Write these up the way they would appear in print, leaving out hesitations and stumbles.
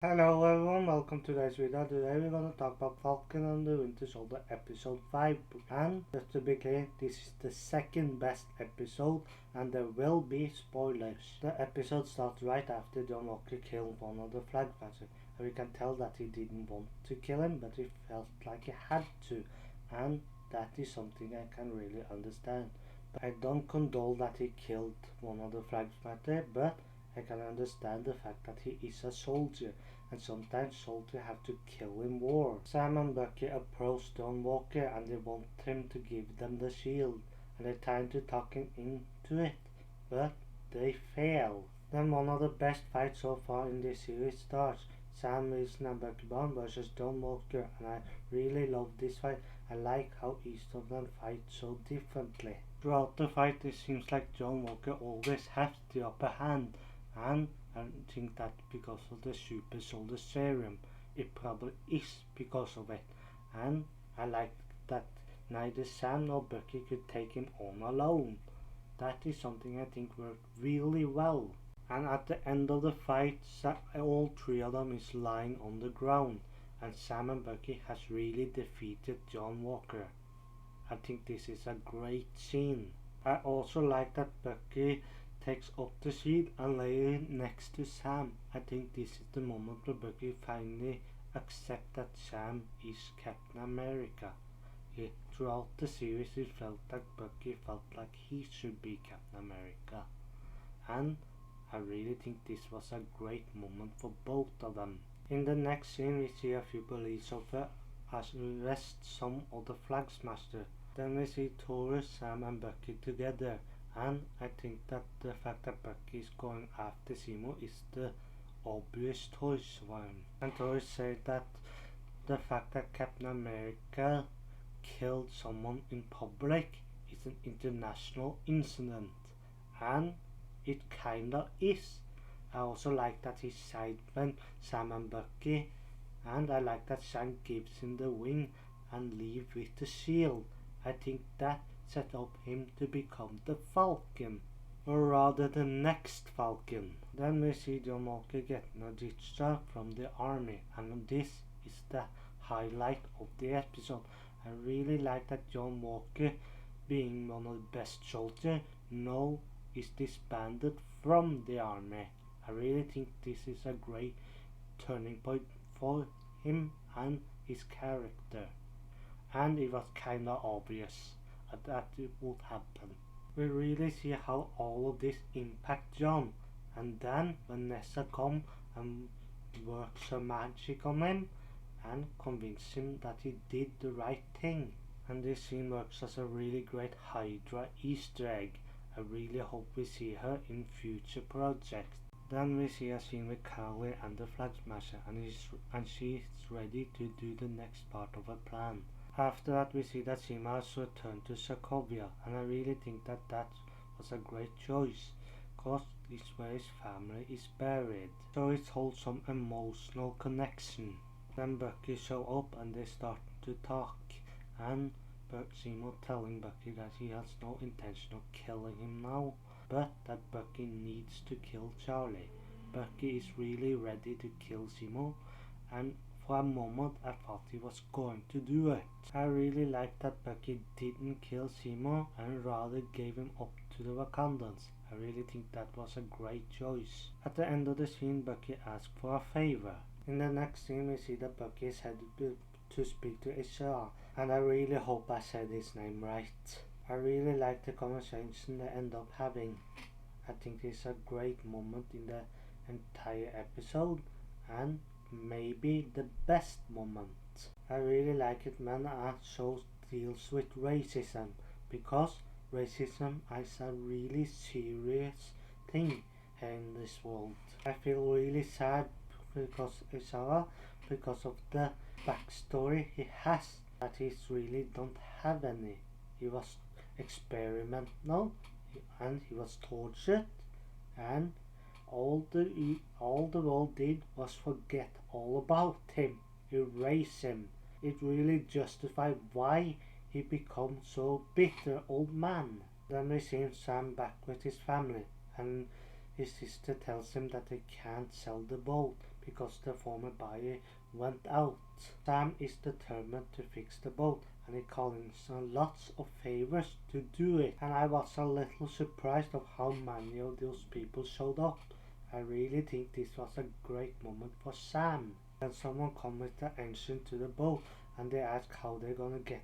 Hello everyone, welcome to today's video. Today we're going to talk about Falcon and the Winter Soldier episode 5. And just to be clear, this is the second best episode and there will be spoilers. The episode starts right after John Walker killed one of the flag smashers. And we can tell that he didn't want to kill him, but he felt like he had to. And that is something I can really understand. But I don't condole that he killed one of the flag smashers, but I can understand the fact that he is a soldier, and sometimes soldiers have to kill in war. Sam and Bucky approach John Walker and they want him to give them the shield, and they try to talk him into it, but they fail. Then one of the best fights so far in this series starts. Sam Wilson and Bucky Brown versus John Walker, and I really love this fight. I like how each of them fight so differently. Throughout the fight it seems like John Walker always has the upper hand, and I think that because of the super soldier serum, it probably is because of it. And I like that neither Sam nor Bucky could take him on alone. That is something I think worked really well. And at the end of the fight, all three of them is lying on the ground, and Sam and Bucky has really defeated John Walker. I think this is a great scene. I also like that Bucky takes up the shield and lays it next to Sam. I think this is the moment where Bucky finally accepts that Sam is Captain America. Throughout the series it felt like Bucky felt like he should be Captain America. And I really think this was a great moment for both of them. In the next scene we see a few police officers arrest some of the flag smashers. Then we see Taurus, Sam and Bucky together. And I think that the fact that Bucky is going after Zemo is the obvious choice for him. And Taurus said that the fact that Captain America killed someone in public is an international incident. And it kinda is. I also like that he sidewent Sam and Bucky, and I like that Sam gives him the wing and leave with the shield. I think that set up him to become the Falcon, or rather the next Falcon. Then we see John Walker getting a discharge from the army, and this is the highlight of the episode. I really like that John Walker, being one of the best soldiers, now is disbanded from the army. I really think this is a great turning point for him and his character, and it was kinda obvious that it would happen. We really see how all of this impacts John, and then Vanessa comes and works her magic on him and convinces him that he did the right thing. And this scene works as a really great Hydra Easter egg. I really hope we see her in future projects. Then we see a scene with Carly and the Flag Smasher, and she's ready to do the next part of her plan. After that we see that Zemo has returned to Sokovia, and I really think that that was a great choice, cause it's where his family is buried, so it holds some emotional connection. Then Bucky show up and they start to talk, and Zemo telling Bucky that he has no intention of killing him now, but that Bucky needs to kill Charlie. Bucky is really ready to kill Zemo, and for a moment I thought he was going to do it. I really like that Bucky didn't kill Zemo and rather gave him up to the Wakandans. I really think that was a great choice. At the end of the scene, Bucky asked for a favor. In the next scene we see that Bucky is headed to speak to Ishara, and I really hope I said his name right. I really like the conversation they end up having. I think it's a great moment in the entire episode, and maybe the best moment. I really like it when a show deals with racism, because racism is a really serious thing here in this world. I feel really sad because Isara, because of the backstory he has, that he really don't have any. He was experimental and he was tortured, and all the world did was forget all about him, erase him. It really justified why he become so bitter old man. Then we see Sam back with his family, and his sister tells him that they can't sell the boat because the former buyer went out. Sam is determined to fix the boat, and he calls in lots of favors to do it. And I was a little surprised of how many of those people showed up. I really think this was a great moment for Sam. Then someone comes with the engine to the boat, and they ask how they're gonna get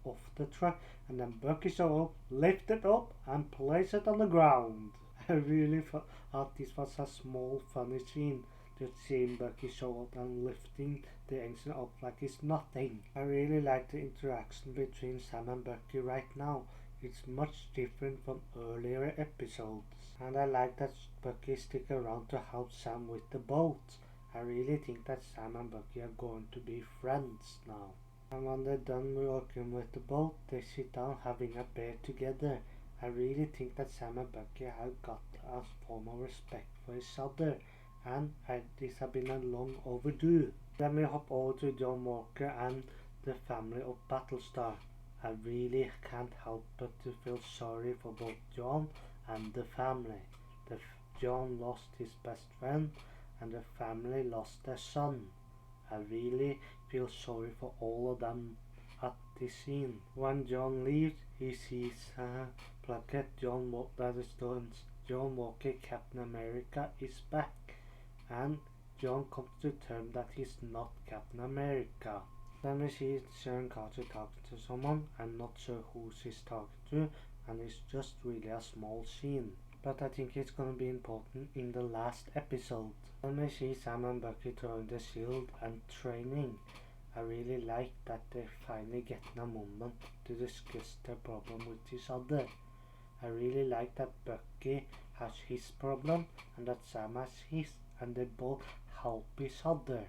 off the truck, and then Bucky shows up, lift it up, and place it on the ground. I really thought this was a small funny scene, just seeing Bucky show up and lifting the engine up like it's nothing. I really like the interaction between Sam and Bucky right now. It's much different from earlier episodes, and I like that Bucky stick around to help Sam with the boat. I really think that Sam and Bucky are going to be friends now. And when they're done working with the boat, they sit down having a beer together. I really think that Sam and Bucky have got a form of respect for each other, and this has been a long overdue. Then we hop over to John Walker and the family of Battlestar. I really can't help but to feel sorry for both John and the family. John lost his best friend, and the family lost their son. I really feel sorry for all of them at this scene. When John leaves, he sees a plaque. John Walker, Captain America, is back, and John comes to terms that he's not Captain America. Then we see Sharon Carter talking to someone. I'm not sure who she's talking to, and it's just really a small scene. But I think it's gonna be important in the last episode. Then we see Sam and Bucky throwing the shield and training. I really like that they're finally getting a moment to discuss their problem with each other. I really like that Bucky has his problem and that Sam has his, and they both help each other.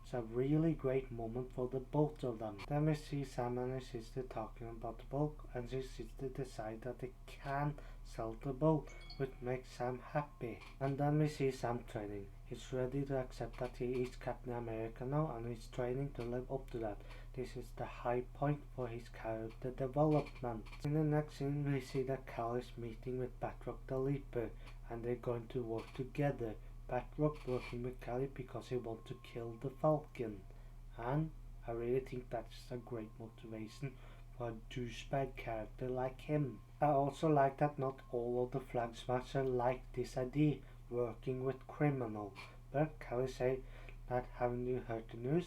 It's a really great moment for the both of them. Then we see Sam and his sister talking about the boat, and his sister decides that they can sell the boat, which makes Sam happy. And then we see Sam training. He's ready to accept that he is Captain America now, and he's training to live up to that. This is the high point for his character development. In the next scene, we see that Cal is meeting with Batroc the Leaper, and they're going to work together. Batroc working with Cal because he wants to kill the Falcon, and I really think that's a great motivation for a douchebag character like him. I also like that not all of the Flag Smashers like this idea, working with criminals, but Callie say that haven't you heard the news?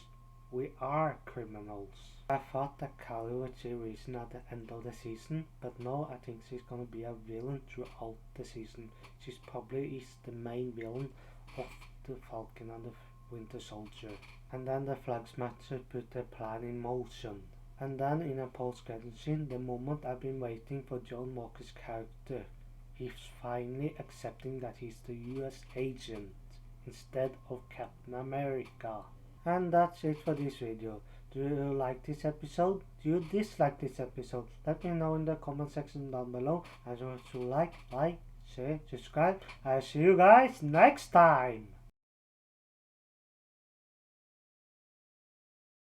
We are criminals. I thought that Callie would say reason at the end of the season, but no, I think she's gonna be a villain throughout the season. She's probably is the main villain of the Falcon and the Winter Soldier. And then the Flag Smashers put their plan in motion. And then in a post-credit scene, the moment I've been waiting for John Walker's character. He's finally accepting that he's the US agent instead of Captain America. And that's it for this video. Do you like this episode? Do you dislike this episode? Let me know in the comment section down below. And don't forget to like, share, subscribe. I'll see you guys next time.